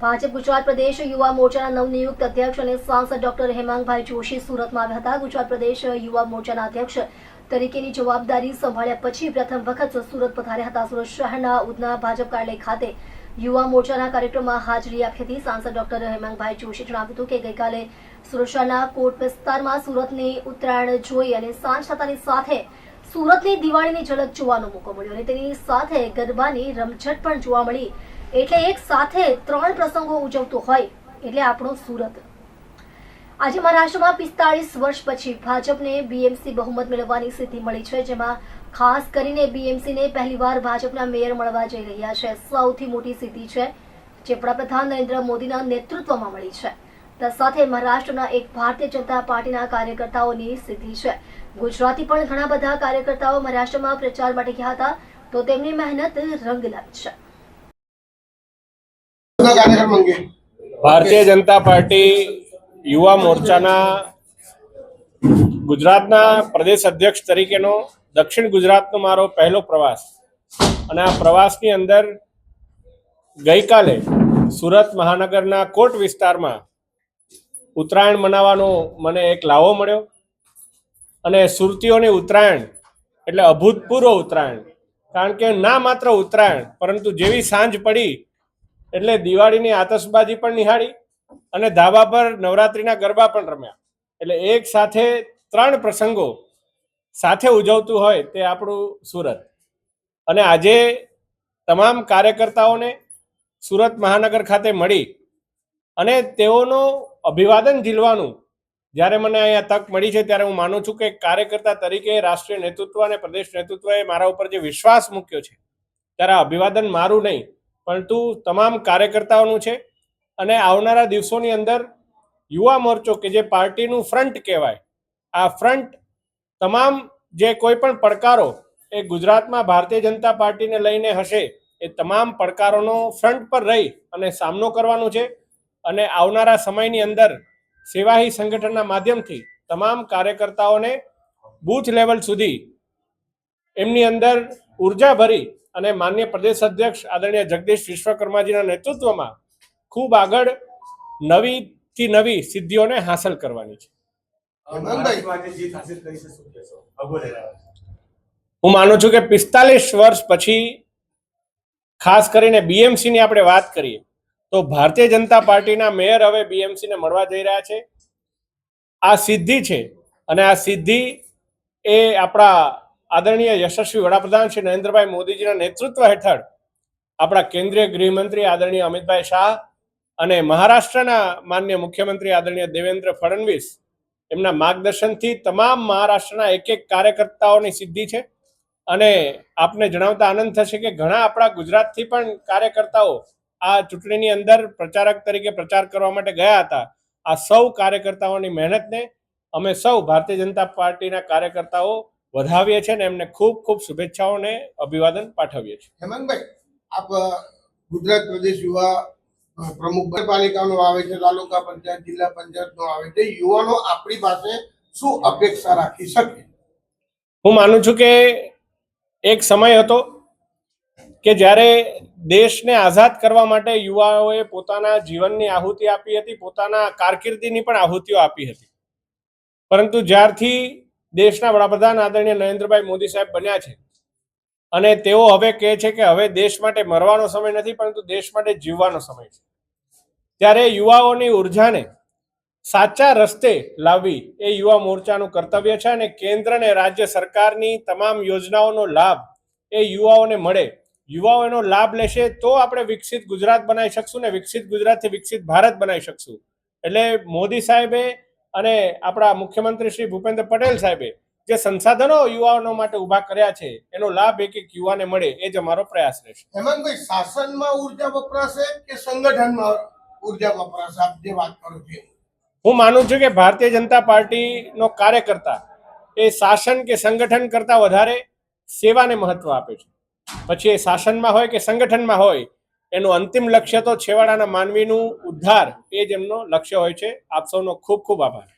ભાજપ ગુજરાત પ્રદેશ યુવા મોરચાના નવનિયુક્ત અધ્યક્ષ અને સાંસદ ડોક્ટર હેમાંગભાઈ જોશી સુરતમાં આવ્યા હતા. ગુજરાત પ્રદેશ યુવા મોરચાના અધ્યક્ષ તરીકેની જવાબદારી સંભાળ્યા પછી પ્રથમ વખત સુરત પધાર્યા હતા. સુરત શહેરના ઉધના ભાજપ કાર્યાલય ખાતે યુવા મોરચાના કાર્યક્રમમાં હાજરી આપી હતી. સાંસદ ડોક્ટર હેમાંગભાઈ જોશી જણાવ્યું હતું કે ગઈકાલે સુરત શહેરના કોટ વિસ્તારમાં સુરતની ઉત્તરાયણ જોઈ અને સાંજ થતાની સાથે સુરતની દિવાળીની ઝલક જોવાનો મોકો મળ્યો અને તેની સાથે ગરબાની રમઝટ પણ જોવા મળી. એટલે એક સાથે ત્રણ પ્રસંગો ઉજવતો હોય એટલે આપણો સુરત. આજે મહારાષ્ટ્રમાં 45 વર્ષ પછી ભાજપને બીએમસી બહુમત મેળવવાની સિદ્ધિ મળી છે, જેમાં ખાસ કરીને બીએમસીને પહેલીવાર ભાજપના મેયર મળવા જઈ રહ્યા છે. સૌથી મોટી સિદ્ધિ છે જે વડાપ્રધાન નરેન્દ્ર મોદીના નેતૃત્વમાં મળી છે. તે સાથે મહારાષ્ટ્રના એક ભારતીય જનતા પાર્ટીના કાર્યકર્તાઓની સિદ્ધિ છે. ગુજરાતી પણ ઘણા બધા કાર્યકર્તાઓ મહારાષ્ટ્રમાં પ્રચાર માટે ગયા હતા, તો તેમની મહેનત રંગ લાવી છે. ભારતીય જનતા પાર્ટી યુવા મોરચાના ગુજરાતના પ્રદેશ અધ્યક્ષ તરીકેનો દક્ષિણ ગુજરાતનો મારો પહેલો પ્રવાસ, અને આ પ્રવાસની અંદર ગઈકાલે સુરત મહાનગરના કોટ વિસ્તારમાં ઉત્તરાયણ મનાવવાનો મને એક લાવો મળ્યો. અને સુરતીઓની ઉત્તરાયણ એટલે અભૂતપૂર્વ ઉત્તરાયણ, કારણ કે ના માત્ર ઉત્તરાયણ પરંતુ જેવી સાંજ પડી એટલે દિવાળીની આતશબાજી પણ નિહાળી અને ધાબા પર નવરાત્રિના ગરબા પણ રમ્યા. એટલે એક સાથે ત્રણ પ્રસંગો સાથે ઉજવતું હોય તે આપણું સુરત. અને આજે તમામ કાર્યકર્તાઓને સુરત મહાનગર ખાતે મળી અને તેઓનો અભિવાદન ઝીલવાનું જ્યારે મને અહીંયા તક મળી છે, ત્યારે હું માનું છું કે કાર્યકર્તા તરીકે રાષ્ટ્રીય નેતૃત્વ અને પ્રદેશ નેતૃત્વએ મારા ઉપર જે વિશ્વાસ મૂક્યો છે, ત્યારે આ અભિવાદન મારું નહીં પરંતુ તમામ કાર્યકર્તાઓનું છે. અને આવનારા દિવસોની અંદર યુવા મોરચો કે જે પાર્ટીનું ફ્રન્ટ કહેવાય, આ ફ્રન્ટ તમામ જે કોઈ પણ પડકારો એ ગુજરાતમાં ભારતીય જનતા પાર્ટીને લઈને હશે, એ તમામ પડકારોનો ફ્રન્ટ પર રહી અને સામનો કરવાનો છે. અને આવનારા સમયની અંદર સેવાહી સંગઠનના માધ્યમથી તમામ કાર્યકર્તાઓને બૂથ લેવલ સુધી એમની અંદર ઉર્જા ભરી અને માન્ય પ્રદેશ અધ્યક્ષ આદરણીય જગદીશ વિશ્વકર્માજીના નેતૃત્વમાં ખૂબ આગળ નવીથી નવી સિદ્ધિઓને હાંસલ કરવાની છે. હું માનું છું કે 45 વર્ષ પછી ખાસ કરીને બીએમસીની આપણે વાત કરીએ તો ભારતીય જનતા પાર્ટીના મેયર હવે બીએમસીને મળવા જઈ રહ્યા છે. આ સિદ્ધિ છે અને આ સિદ્ધિ એ આપણા આદરણીય યશસ્વી વડાપ્રધાન શ્રી નરેન્દ્રભાઈ મોદીજીના નેતૃત્વ હેઠળ આપણા કેન્દ્રીય ગૃહમંત્રી આદરણીય અમિતભાઈ શાહ અને મહારાષ્ટ્રના માન્ય મુખ્યમંત્રી આદરણીય દેવેન્દ્ર ફડણવીસ એમના માર્ગદર્શનથી તમામ મહારાષ્ટ્રના એક એક કાર્યકર્તાઓની સિદ્ધિ છે. અને આપને જણાવતા આનંદ થશે કે ઘણા આપણા ગુજરાતથી પણ કાર્યકર્તાઓ આ ચૂંટણીની અંદર પ્રચારક તરીકે પ્રચાર કરવા માટે ગયા હતા. આ સૌ કાર્યકર્તાઓની મહેનતને અમે સૌ ભારતીય જનતા પાર્ટીના કાર્યકર્તાઓ વધાવીએ છીએ અને એમને ખૂબ ખૂબ શુભેચ્છાઓ અને અભિવાદન પાઠવીએ છીએ. હેમાંગભાઈ, આપ ગુજરાત પ્રદેશ યુવા પ્રમુખ પાલિકાનો આવે છે, તાલુકા પંચાયત, જિલ્લા પંચાયતનો આવે છે, યુવાનો આપણી પાસે શું અપેક્ષા રાખી શકે? હું માનું છું કે એક સમય હતો કે જ્યારે દેશને આઝાદ કરવા માટે યુવાઓએ પોતાના જીવનની આહુતિ આપી હતી, પોતાના કારકિર્દીની પણ આહુતિઓ આપી હતી. પરંતુ જ્યારથી દેશના વડાપ્રધાન આદરણીય નરેન્દ્રભાઈ મોદી સાહેબ બન્યા છે અને તેઓ હવે કહે છે કે હવે દેશ માટે મરવાનો સમય નથી પરંતુ દેશ માટે જીવવાનો સમય છે, ત્યારે યુવાઓની ઉર્જાને સાચા રસ્તે લાવવી એ યુવા મોરચાનું કર્તવ્ય છે. અને કેન્દ્ર અને રાજ્ય સરકારની તમામ યોજનાઓનો લાભ એ યુવાઓને મળે, યુવાઓ એનો લાભ લેશે તો આપણે વિકસિત ગુજરાત બનાવી શકશું ને વિકસિત ગુજરાતથી વિકસિત ભારત બનાવી શકશું. એટલે મોદી સાહેબે અને આપણા મુખ્યમંત્રી શ્રી ભૂપેન્દ્ર પટેલ સાહેબે જે સંસાધનો યુવાનો માટે ઊભા કર્યા છે એનો લાભ એક એક યુવાને મળે, એ જ અમારો પ્રયાસ રહેશે. હેમાંગભાઈ, શાસનમાં ઉર્જા વપરાશે કે સંગઠનમાં ઉર્જા વપરાશે? આપ જે વાત કરો છો, હું માનું છું કે ભારતીય જનતા પાર્ટીનો કાર્યકર્તા એ શાસન કે સંગઠન કરતાં વધારે સેવાને મહત્વ આપે છે. પછી એ શાસનમાં હોય કે સંગઠનમાં હોય, એનું અંતિમ લક્ષ્ય તો છેવાડાના માનવીનું ઉદ્ધાર એ જ એમનો લક્ષ્ય હોય છે. આપ સૌનો ખૂબ ખૂબ આભાર.